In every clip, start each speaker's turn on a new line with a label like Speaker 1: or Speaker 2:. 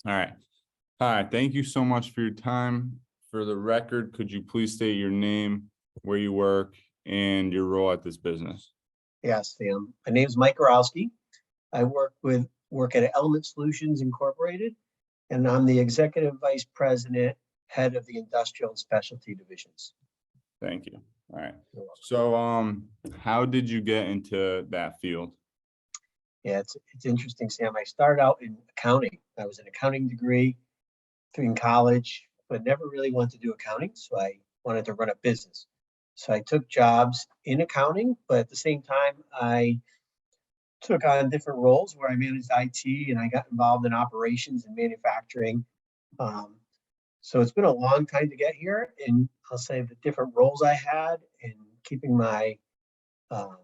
Speaker 1: All right. Hi, thank you so much for your time. For the record, could you please state your name, where you work, and your role at this business?
Speaker 2: Yes, Sam. My name is Mike Gorowski. I work at Element Solutions Incorporated, and I'm the Executive Vice President, Head of the Industrial and Specialty Divisions.
Speaker 1: Thank you. All right.
Speaker 2: You're welcome.
Speaker 1: So, how did you get into that field?
Speaker 2: Yeah, it's interesting, Sam. I started out in accounting. I was an accounting degree in college, but never really wanted to do accounting. So I wanted to run a business. So I took jobs in accounting, but at the same time, I took on different roles where I managed IT and I got involved in operations and manufacturing. Um, so it's been a long time to get here, and I'll say the different roles I had and keeping my um,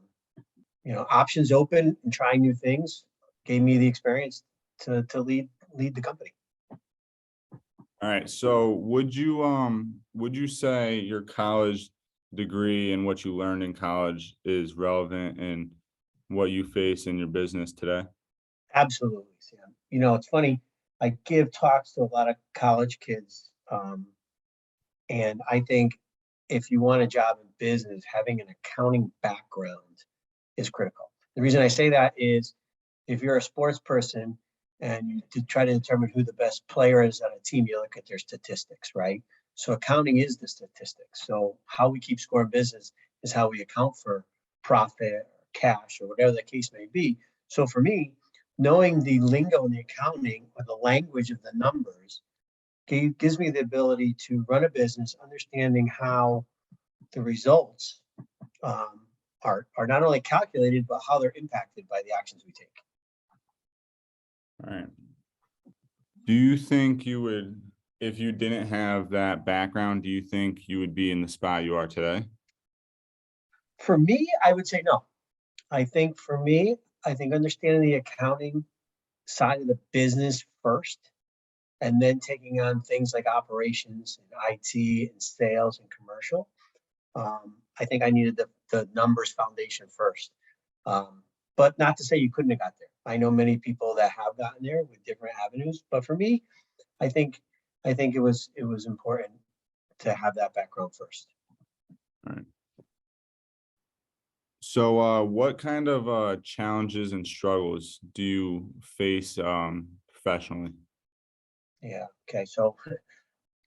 Speaker 2: options open and trying new things gave me the experience to lead the company.
Speaker 1: All right. So, would you say your college degree and what you learned in college is relevant in what you face in your business today?
Speaker 2: Absolutely, Sam. It's funny. I give talks to a lot of college kids, and I think if you want a job in business, having an accounting background is critical. The reason I say that is if you're a sports person and you try to determine who the best player is on a team, you look at their statistics, right? So accounting is the statistics. So how we keep score in business is how we account for profit or cash or whatever the case may be. So for me, knowing the lingo in the accounting or the language of the numbers gives me the ability to run a business, understanding how the results are not only calculated, but how they're impacted by the actions we take.
Speaker 1: All right. Do you think you would, if you didn't have that background, do you think you would be in the spot you are today?
Speaker 2: For me, I would say no. I think for me, I think understanding the accounting side of the business first, and then taking on things like operations and IT and sales and commercial. I think I needed the numbers foundation first. But not to say you couldn't have got there. I know many people that have gotten there with different avenues, but for me, I think it was important to have that background first.
Speaker 1: All right. So, what kind of challenges and struggles do you face professionally?
Speaker 2: Yeah. Okay. So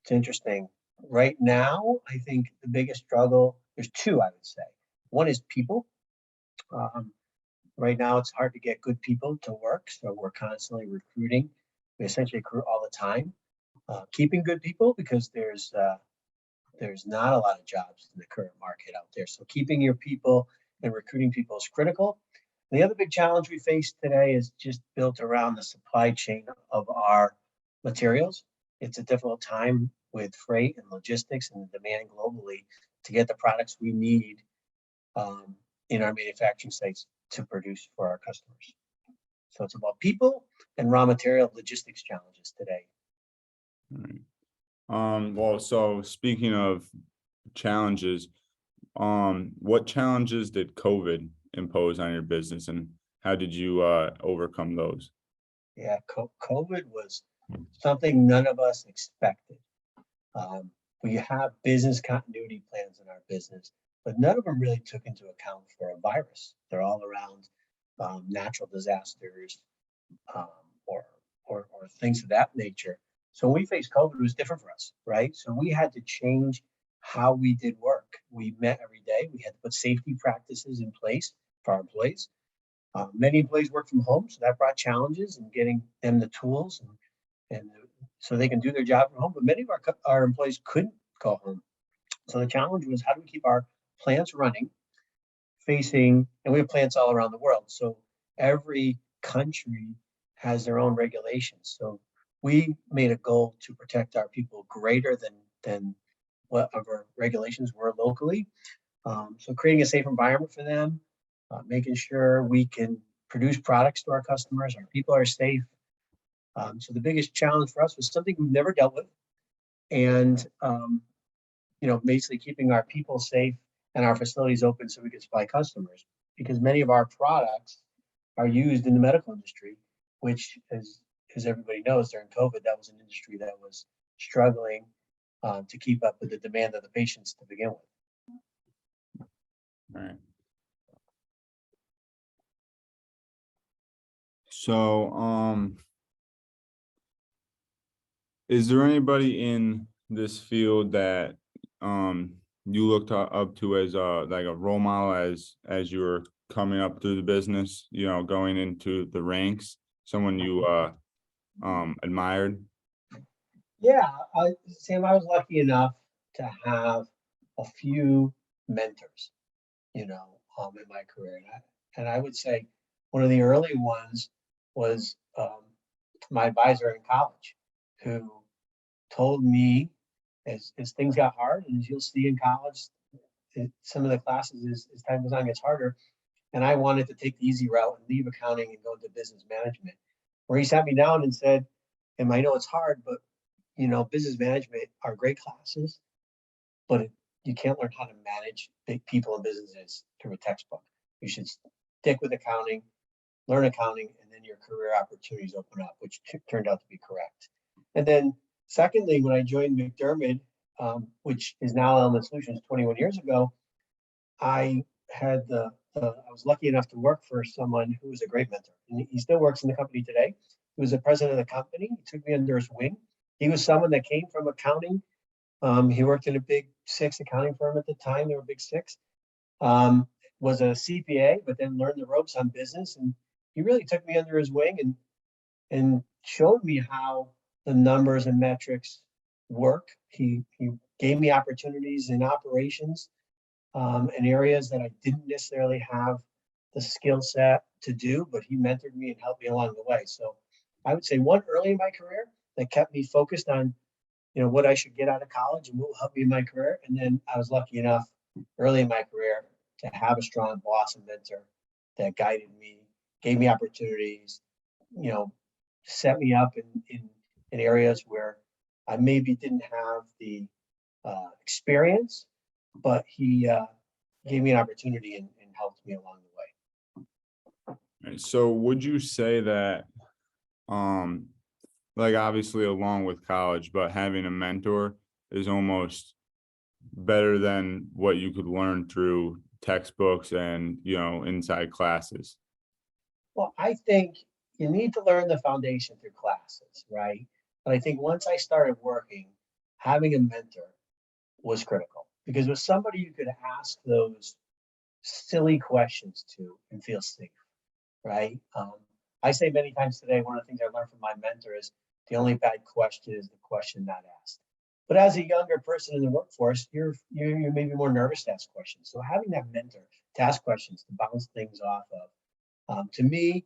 Speaker 2: it's interesting. Right now, I think the biggest struggle, there's two, I would say. One is people. Um, right now, it's hard to get good people to work. So we're constantly recruiting. We essentially recruit all the time. Keeping good people because there's not a lot of jobs in the current market out there. So keeping your people and recruiting people is critical. And the other big challenge we face today is just built around the supply chain of our materials. It's a difficult time with freight and logistics and the demand globally to get the products we need um, in our manufacturing sites to produce for our customers. So it's about people and raw material logistics challenges today.
Speaker 1: All right. Well, so speaking of challenges, what challenges did COVID impose on your business and how did you overcome those?
Speaker 2: Yeah, COVID was something none of us expected. Um, we have business continuity plans in our business, but none of them really took into account for a virus. They're all around natural disasters um, or, or things of that nature. So when we faced COVID, it was different for us, right? So we had to change how we did work. We met every day. We had to put safety practices in place for our employees. Many employees work from home, so that brought challenges in getting them the tools and so they can do their job from home. But many of our employees couldn't go home. So the challenge was how do we keep our plants running, and we have plants all around the world. So every country has their own regulations. So we made a goal to protect our people greater than whatever regulations were locally. So creating a safe environment for them, making sure we can produce products to our customers, our people are safe. So the biggest challenge for us was something we've never dealt with, and basically keeping our people safe and our facilities open so we can supply customers. Because many of our products are used in the medical industry, which as everybody knows, during COVID, that was an industry that was struggling to keep up with the demand of the patients to begin with.
Speaker 1: All right. So, is there anybody in this field that you looked up to as like a role model as you were coming up through the business, you know, going into the ranks, someone you admired?
Speaker 2: Yeah, Sam, I was lucky enough to have a few mentors, in my career. And I would say one of the early ones was my advisor in college, who told me as things got hard, and as you'll see in college, some of the classes as time goes on gets harder. And I wanted to take the easy route and leave accounting and go into business management, where he sat me down and said, and I know it's hard, but business management are great classes, but you can't learn how to manage big people and businesses through a textbook. You should stick with accounting, learn accounting, and then your career opportunities open up, which turned out to be correct. And then secondly, when I joined McDermott, which is now Element Solutions 21 years ago, I had I was lucky enough to work for someone who was a great mentor. And he still works in the company today. He was the president of the company. He took me under his wing. He was someone that came from accounting. He worked in a big six accounting firm at the time. They were big six. Was a CPA, but then learned the ropes on business. And he really took me under his wing and showed me how the numbers and metrics work. He gave me opportunities in operations in areas that I didn't necessarily have the skill set to do, but he mentored me and helped me along the way. So I would say one early in my career that kept me focused on, what I should get out of college and what will help me in my career. And then I was lucky enough early in my career to have a strong boss and mentor that guided me, gave me opportunities, set me up in areas where I maybe didn't have the experience, but he gave me an opportunity and helped me along the way.
Speaker 1: Right, so would you say that, like obviously along with college, but having a mentor is almost better than what you could learn through textbooks and, inside classes?
Speaker 2: Well, I think you need to learn the foundation through classes, right? But I think once I started working, having a mentor was critical, because with somebody you could ask those silly questions to and feel safe, right? I say many times today, one of the things I learned from my mentor is the only bad question is the question not asked. But as a younger person in the workforce, you're maybe more nervous to ask questions. So having that mentor to ask questions, to bounce things off of, to me,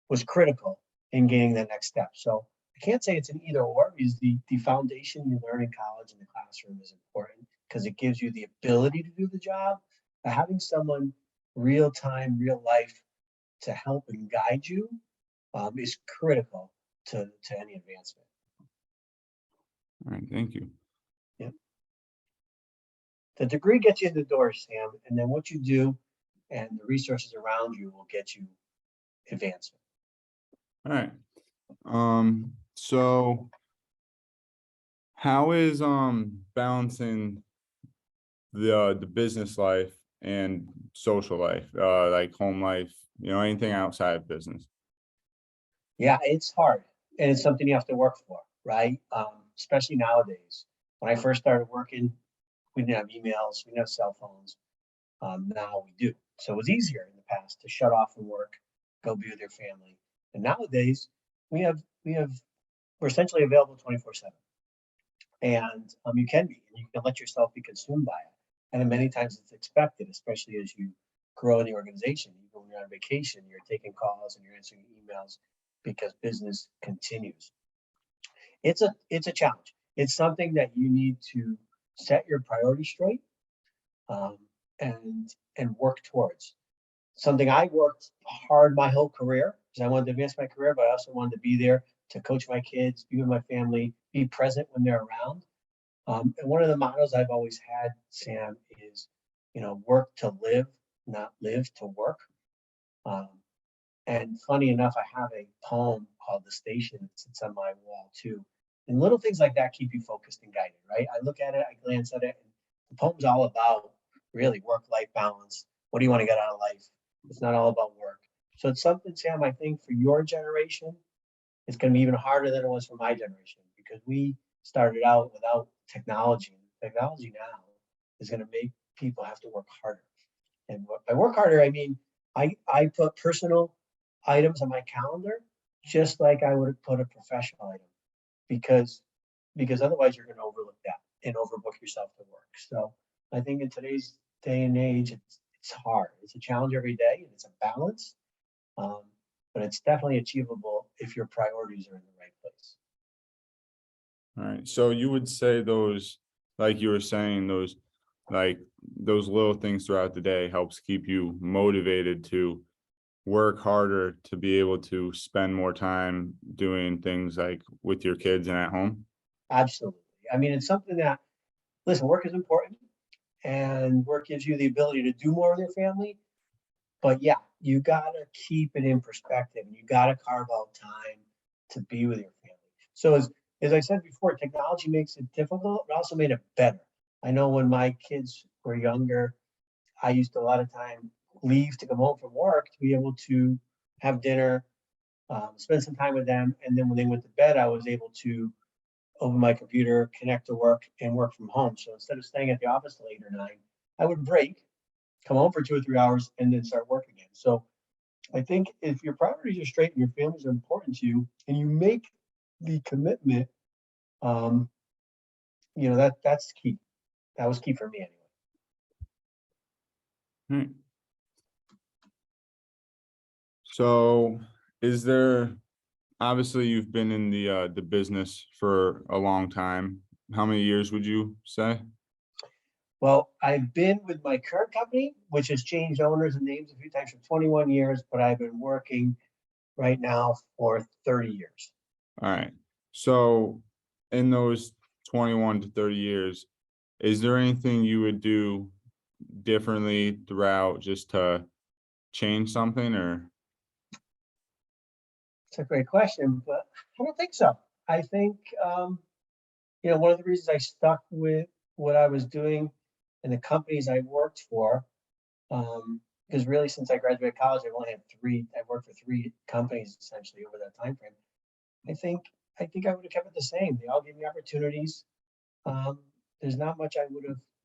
Speaker 2: was critical in gaining the next step. So I can't say it's an either or, because the foundation you learn in college and the classroom is important, because it gives you the ability to do the job. But having someone real time, real life to help and guide you is critical to any advancement.
Speaker 1: All right, thank you.
Speaker 2: Yeah. The degree gets you in the door, Sam, and then what you do and the resources around you will get you advancement.
Speaker 1: All right. So how is balancing the business life and social life, like home life, anything outside of business?
Speaker 2: Yeah, it's hard, and it's something you have to work for, right? Especially nowadays. When I first started working, we didn't have emails, we didn't have cell phones. Now we do. So it was easier in the past to shut off from work, go be with your family. And nowadays we're essentially available 24/7. And you can let yourself be consumed by it. And then many times it's expected, especially as you grow in the organization. Even when you're on vacation, you're taking calls and you're answering emails because business continues. It's a challenge. It's something that you need to set your priorities straight, and work towards. Something I worked hard my whole career, because I wanted to advance my career, but I also wanted to be there to coach my kids, be with my family, be present when they're around. And one of the mottos I've always had, Sam, is, work to live, not live to work. And funny enough, I have a poem called called The Station. It sits on my wall too. And little things like that keep you focused and guided, right? I look at it, I glance at it, and the poem's all about really work-life balance. What do you want to get out of life? It's not all about work. So it's something, Sam, I think for your generation, it's going to be even harder than it was for my generation because we started out without technology. Technology now is going to make people have to work harder. And by work harder, I mean, I put personal items on my calendar just like I would put a professional item because otherwise you're going to overlook that and overbook yourself to work. So I think in today's day and age, it's hard. It's a challenge every day and it's a balance. But it's definitely achievable if your priorities are in the right place.
Speaker 1: All right. So you would say those, like you were saying, like those little things throughout the day helps keep you motivated to work harder to be able to spend more time doing things like with your kids and at home.
Speaker 2: Absolutely. I mean, it's something that, listen, work is important and work gives you the ability to do more with your family. But yeah, you gotta keep it in perspective and you gotta carve out time to be with your family. So as I said before, technology makes it difficult, but also made it better. I know when my kids were younger, I used to a lot of time leave to come home from work to be able to have dinner, spend some time with them. And then when they went to bed, I was able to open my computer, connect to work and work from home. So instead of staying at the office till 8 or 9, I would break, come home for 2 or 3 hours and then start work again. So I think if your priorities are straight and your families are important to you and you make the commitment, um, that's key. That was key for me anyway.
Speaker 1: Hmm. So is there, obviously you've been in the business for a long time. How many years would you say?
Speaker 2: Well, I've been with my current company, which has changed owners and names a few times for 21 years, but I've been working right now for 30 years.
Speaker 1: All right. So in those 21 to 30 years, is there anything you would do differently throughout just to change something or?
Speaker 2: It's a great question, but I don't think so. I think, one of the reasons I stuck with what I was doing and the companies I worked for, because really since I graduated college, I've only had I've worked for 3 companies essentially over that time frame. I think I would have kept it the same. They all gave me opportunities. There's not much I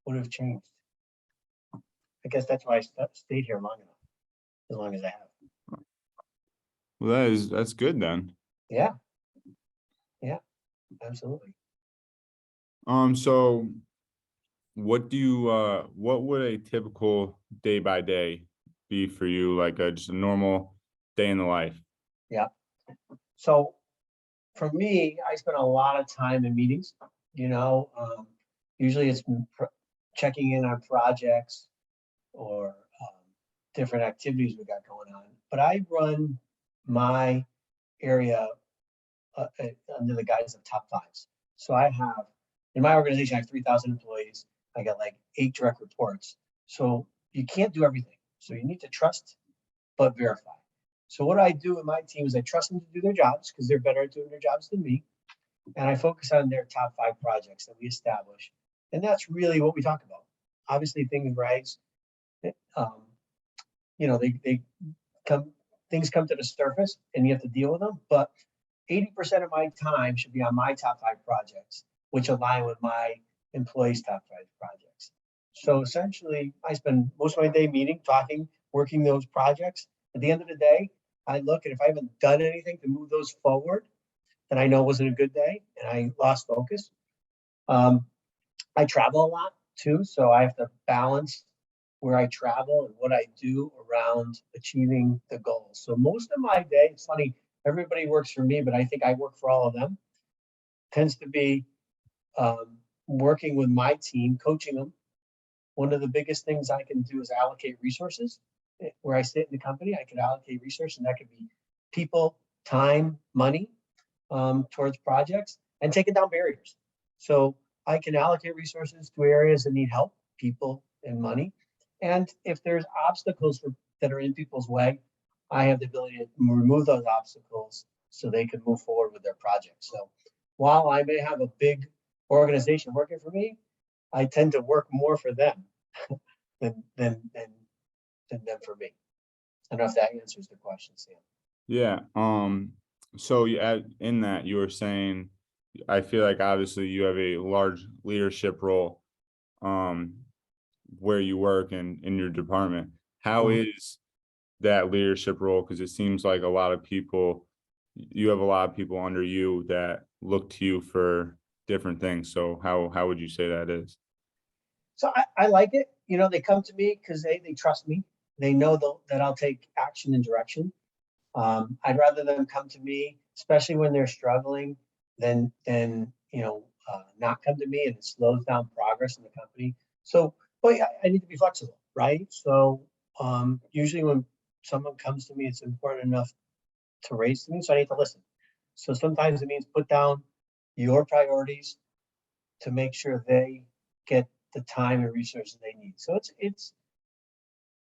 Speaker 2: would have changed. I guess that's why I stayed here long enough, as long as I have.
Speaker 1: Well, that's good then.
Speaker 2: Yeah, yeah, absolutely.
Speaker 1: So what would a typical day by day be for you, like just a normal day in the life?
Speaker 2: Yeah. So for me, I spend a lot of time in meetings. You know, usually it's checking in on projects or different activities we got going on. But I run my area under the guise of top fives. So I have in my organization, I have 3,000 employees. I got like 8 direct reports. So you can't do everything. So you need to trust but verify. So what I do with my team is I trust them to do their jobs because they're better at doing their jobs than me. And I focus on their top 5 projects that we establish. And that's really what we talk about. Obviously, things rise. Um, they come, things come to the surface and you have to deal with them. But 80% of my time should be on my top 5 projects, which align with my employees' top 5 projects. So essentially, I spend most of my day meeting, talking, working those projects. At the end of the day, I look and if I haven't done anything to move those forward, then I know it wasn't a good day and I lost focus. I travel a lot too, so I have to balance where I travel and what I do around achieving the goals. So most of my day, it's funny, everybody works for me, but I think I work for all of them, tends to be working with my team, coaching them. One of the biggest things I can do is allocate resources. Where I sit in the company, I can allocate resources, and that could be people, time, money towards projects, and taking down barriers. So I can allocate resources to areas that need help, people and money. And if there's obstacles that are in people's way, I have the ability to remove those obstacles so they can move forward with their project. So while I may have a big organization working for me, I tend to work more for them than them for me. I don't know if that answers the question, Sam.
Speaker 1: Yeah, so in that you were saying, I feel like obviously you have a large leadership role, um, where you work and in your department. How
Speaker 2: Mhm.
Speaker 1: is that leadership role? Because it seems like a lot of people, you have a lot of people under you that look to you for different things. So how would you say that is?
Speaker 2: So I like it. You know, they come to me because they trust me. They know that I'll take action and direction. I'd rather them come to me, especially when they're struggling, than not come to me, and it slows down progress in the company. So, but yeah, I need to be flexible, right? So usually when someone comes to me, it's important enough to raise to me, so I need to listen. So sometimes it means put down your priorities to make sure they get the time and resources they need. So it's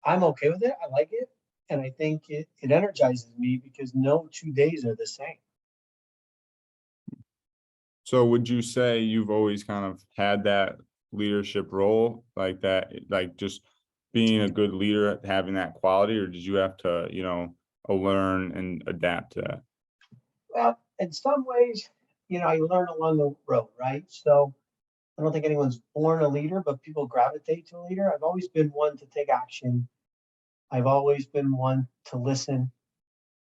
Speaker 2: I'm okay with it. I like it. And I think it energizes me because no 2 days are the same.
Speaker 1: So would you say you've always kind of had that leadership role like that, like just being a good leader, having that quality, or did you have to, learn and adapt to that?
Speaker 2: Well, in some ways, you learn along the road, right? So I don't think anyone's born a leader, but people gravitate to a leader. I've always been one to take action. I've always been one to listen.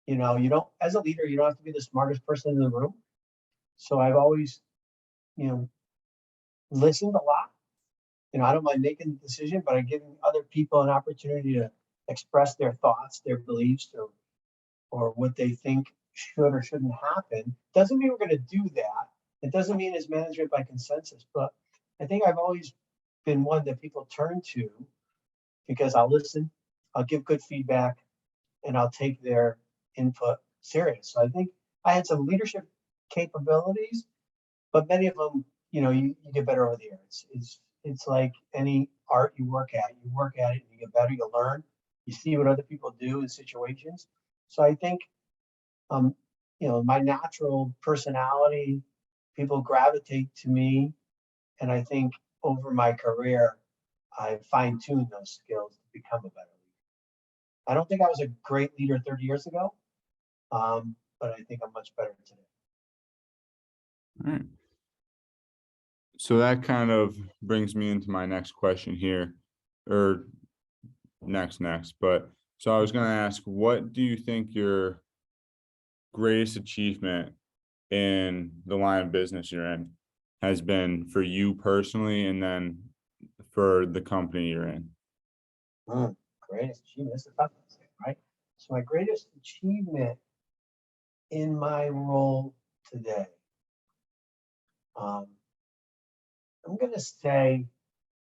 Speaker 2: You don't, as a leader, you don't have to be the smartest person in the room. So I've always, you know, listened a lot. I don't mind making the decision, but I'm giving other people an opportunity to express their thoughts, their beliefs, or what they think should or shouldn't happen. Doesn't mean we're going to do that. It doesn't mean it's management by consensus, but I think I've always been one that people turn to because I'll listen, I'll give good feedback, and I'll take their input serious. So I think I had some leadership capabilities, but many of them, you get better over the years. It's like any art you work at. You work at it, and you get better. You learn. You see what other people do in situations. So I think, um, my natural personality, people gravitate to me, and I think over my career, I fine tuned those skills to become a better leader. I don't think I was a great leader 30 years ago, but I think I'm much better today.
Speaker 1: All right. So that kind of brings me into my next question here, or next, but so I was going to ask, what do you think your greatest achievement in the line of business you're in has been for you personally, and then for the company you're in?
Speaker 2: Mm, Greatest achievement. That's a tough one to say, right? So my greatest achievement in my role today, um, I'm going to say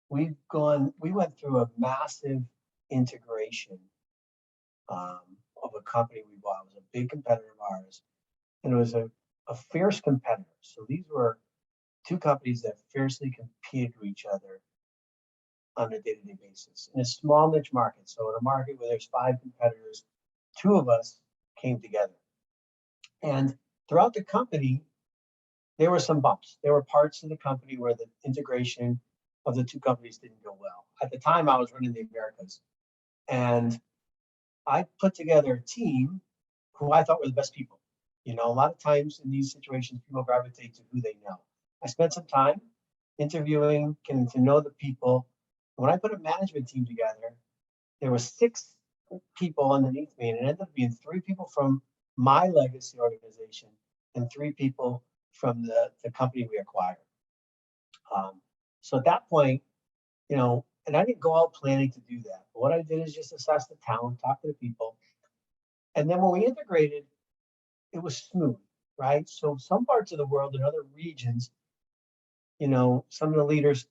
Speaker 2: we went through a massive integration um, of a company we bought. It was a big competitor of ours, and it was a fierce competitor. So these were two companies that fiercely competed with each other on a day-to-day basis in a small niche market. So in a market where there's five competitors, two of us came together. And throughout the company, there were some bumps. There were parts of the company where the integration of the two companies didn't go well. At the time, I was running the Americas, and I put together a team who I thought were the best people. A lot of times in these situations, people gravitate to who they know. I spent some time interviewing, getting to know the people. When I put a management team together, there were six people underneath me, and it ended up being three people from my legacy organization and three people from the company we acquired. Um, so at that point, and I didn't go out planning to do that. But what I did is just assess the talent, talk to the people. And then when we integrated, it was smooth, right? So some parts of the world in other regions, some of the leaders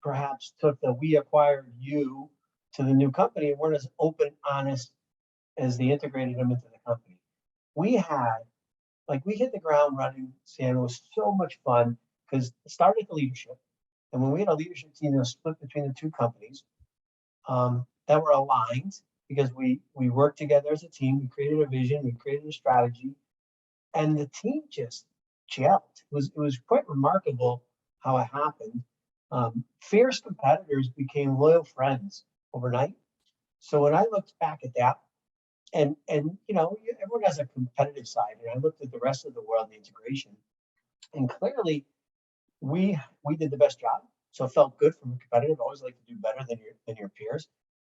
Speaker 2: perhaps took the "we acquired you" to the new company and weren't as open, honest as they integrated them into the company. We had, we hit the ground running, Sam. It was so much fun because it started with the leadership. And when we had a leadership team that was split between the two companies, that were aligned because we worked together as a team. We created a vision, we created a strategy, and the team just gelled. It was quite remarkable how it happened. Fierce competitors became loyal friends overnight. So when I looked back at that, and everyone has a competitive side, and I looked at the rest of the world, the integration, and clearly we did the best job. So it felt good from a competitive. I always like to do better than your peers.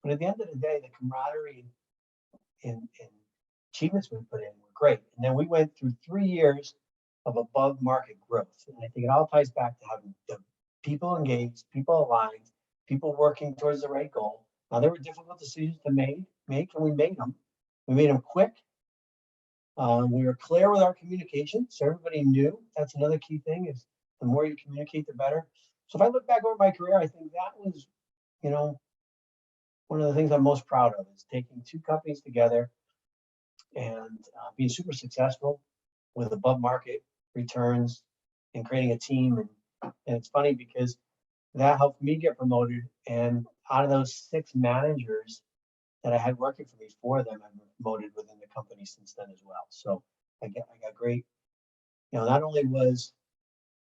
Speaker 2: But at the end of the day, the camaraderie and achievements we put in were great. And then we went through 3 years of above market growth. And I think it all ties back to having the people engaged, people aligned, people working towards the right goal. Now there were difficult decisions to make, and we made them. We made them quick. We were clear with our communication, so everybody knew. That's another key thing, is the more you communicate, the better. So if I look back over my career, I think that was, one of the things I'm most proud of, is taking two companies together and being super successful with above market returns and creating a team. And it's funny because that helped me get promoted. And out of those 6 managers that I had working for me, 4 of them I've been promoted within the company since then as well. So I got great, not only was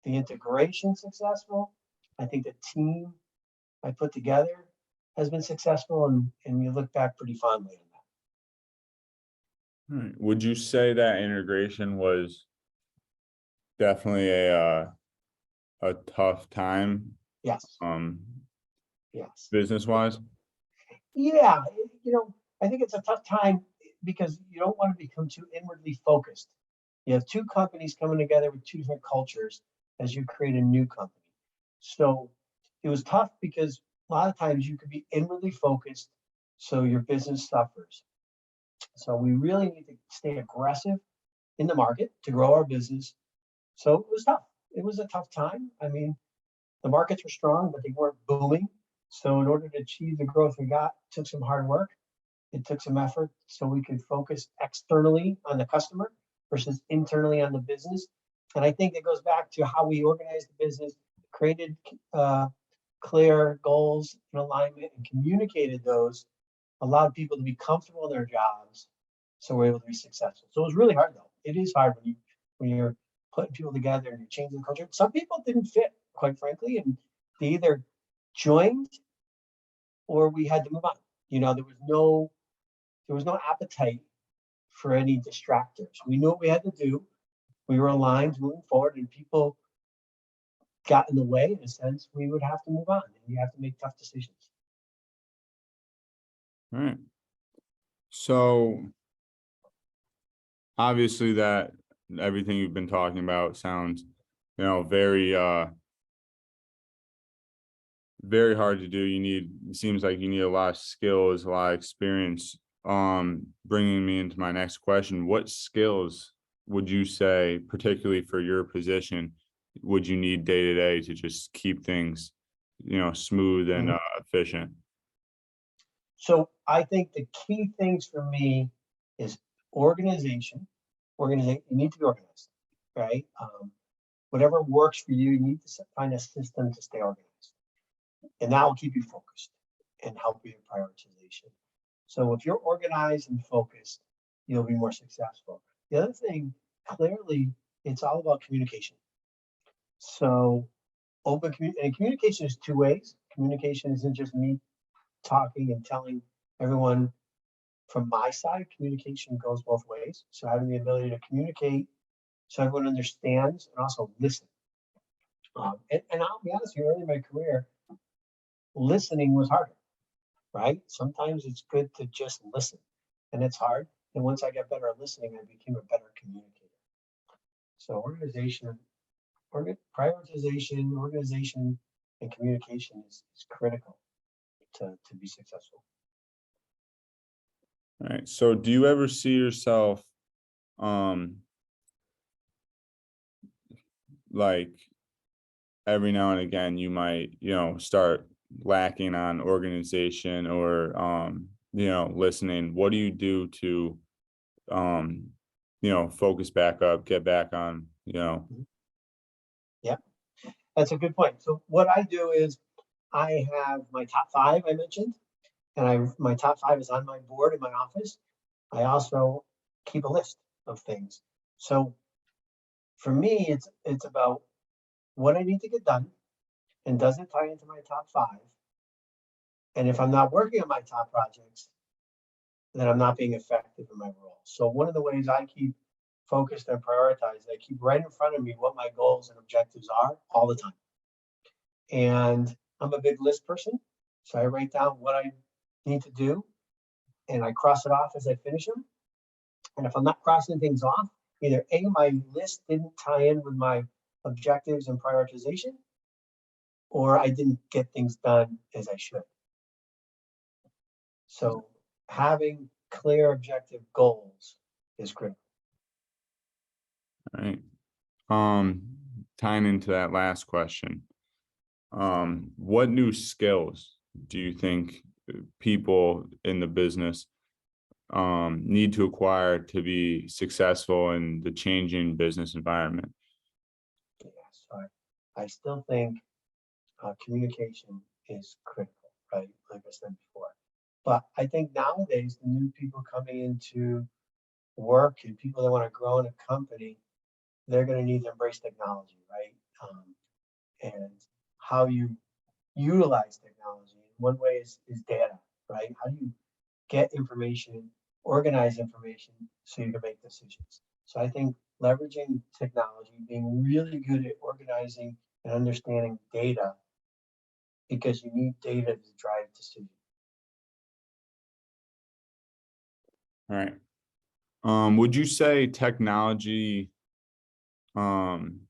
Speaker 2: the integration successful, I think the team I put together has been successful, and you look back pretty fondly on that.
Speaker 1: Would you say that integration was definitely a tough time,
Speaker 2: Yes, yes.
Speaker 1: business wise?
Speaker 2: Yeah, I think it's a tough time because you don't want to become too inwardly focused. You have 2 companies coming together with 2 different cultures as you create a new company. So it was tough because a lot of times you could be inwardly focused, so your business suffers. So we really need to stay aggressive in the market to grow our business. So it was tough. It was a tough time. I mean, the markets were strong, but they weren't booming. So in order to achieve the growth we got, it took some hard work. It took some effort so we could focus externally on the customer versus internally on the business. And I think it goes back to how we organized the business, created clear goals and alignment, and communicated those, allowed people to be comfortable in their jobs, so we're able to be successful. So it was really hard, though. It is hard when you're putting people together and you're changing the culture. Some people didn't fit, quite frankly, and they either joined or we had to move on. There was no appetite for any distractors. We knew what we had to do. We were aligned moving forward, and people got in the way. In a sense, we would have to move on, and you have to make tough decisions.
Speaker 1: All right. So obviously that everything you've been talking about sounds, very very hard to do. It seems like you need a lot of skills, a lot of experience. Bringing me into my next question, what skills would you say, particularly for your position, would you need day to day to just keep things, smooth and efficient?
Speaker 2: So I think the key things for me is organization. You need to be organized, right? Whatever works for you, you need to find a system to stay organized, and that will keep you focused and help you in prioritization. So if you're organized and focused, you'll be more successful. The other thing, clearly, it's all about communication. So communication is 2 ways. Communication isn't just me talking and telling everyone. From my side, communication goes both ways. So having the ability to communicate so everyone understands and also listen. And I'll be honest with you, early in my career, listening was harder, right? Sometimes it's good to just listen, and it's hard. And once I got better at listening, I became a better communicator. So prioritization, and communication is critical to be successful.
Speaker 1: All right. So do you ever see yourself, like every now and again, you might, start lacking on organization or, listening? What do you do to, focus back up, get back on,
Speaker 2: Yeah, that's a good point. So what I do is I have my top 5 I mentioned, and my top 5 is on my board in my office. I also keep a list of things. So for me, it's about what I need to get done and does it tie into my top 5? And if I'm not working on my top projects, then I'm not being effective in my role. So one of the ways I keep focused and prioritized, I keep right in front of me what my goals and objectives are all the time. And I'm a big list person, so I write down what I need to do and I cross it off as I finish them. And if I'm not crossing things off, either A, my list didn't tie in with my objectives and prioritization, or I didn't get things done as I should. So having clear objective goals is critical.
Speaker 1: All right. Tying into that last question, what new skills do you think people in the business need to acquire to be successful in the changing business environment?
Speaker 2: Yeah, so I still think communication is critical, right? Like I said before. But I think nowadays, the new people coming into work and people that want to grow in a company, they're going to need to embrace technology, right? And how you utilize technology. One way is data, right? How do you get information, organize information so you can make decisions? So I think leveraging technology, being really good at organizing and understanding data, because you need data to drive decisions.
Speaker 1: All right. Would you say technology, um,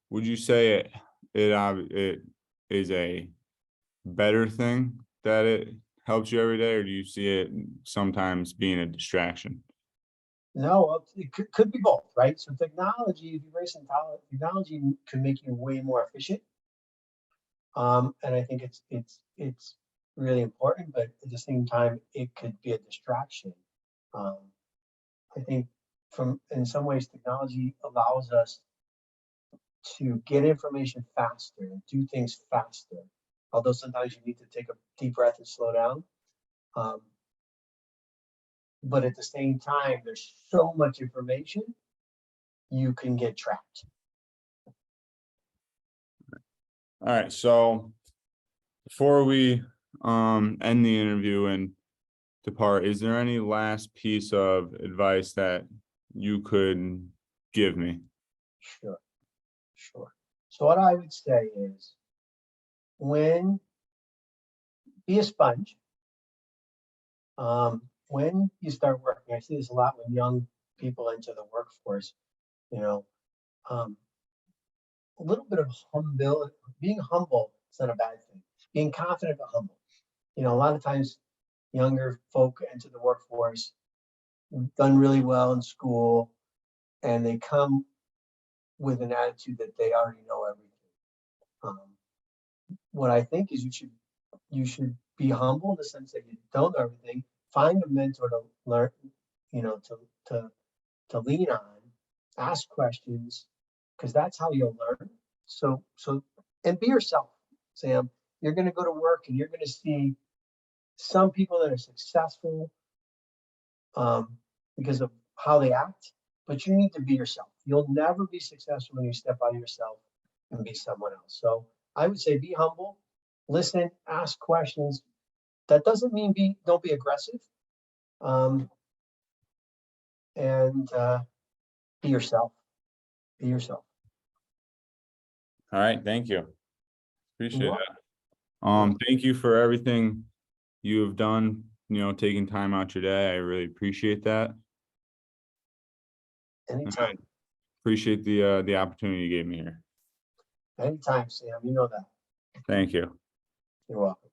Speaker 1: would you say it is a better thing that it helps you every day, or do you see it sometimes being a distraction?
Speaker 2: No, it could be both, right? So technology, if you raise some technology can make you way more efficient. And I think it's really important, but at the same time, it could be a distraction. Um, I think in some ways, technology allows us to get information faster and do things faster. Although sometimes you need to take a deep breath and slow down. Um, but at the same time, there's so much information, you can get trapped.
Speaker 1: All right, so before we end the interview and depart, is there any last piece of advice that you could give me?
Speaker 2: Sure, sure. So what I would say is be a sponge. When you start working, I see this a lot when young people enter the workforce, you know, um, a little bit of humility, being humble is not a bad thing. Being confident but humble. You know, a lot of times younger folk enter the workforce, done really well in school, and they come with an attitude that they already know everything. Um, what I think is you should be humble in the sense that you don't know everything. Find a mentor to learn, you know, to lean on, ask questions, because that's how you'll learn. So and be yourself, Sam. You're going to go to work and you're going to see some people that are successful because of how they act, but you need to be yourself. You'll never be successful when you step out of yourself and be someone else. So I would say be humble, listen, ask questions. That doesn't mean don't be aggressive. And be yourself. Be yourself.
Speaker 1: All right, thank you. Appreciate
Speaker 2: You're
Speaker 1: that. Thank you for everything you have done, taking time out your day. I really appreciate that.
Speaker 2: Anytime.
Speaker 1: Appreciate the opportunity you gave me here.
Speaker 2: Anytime, Sam. You know that.
Speaker 1: Thank you.
Speaker 2: You're welcome.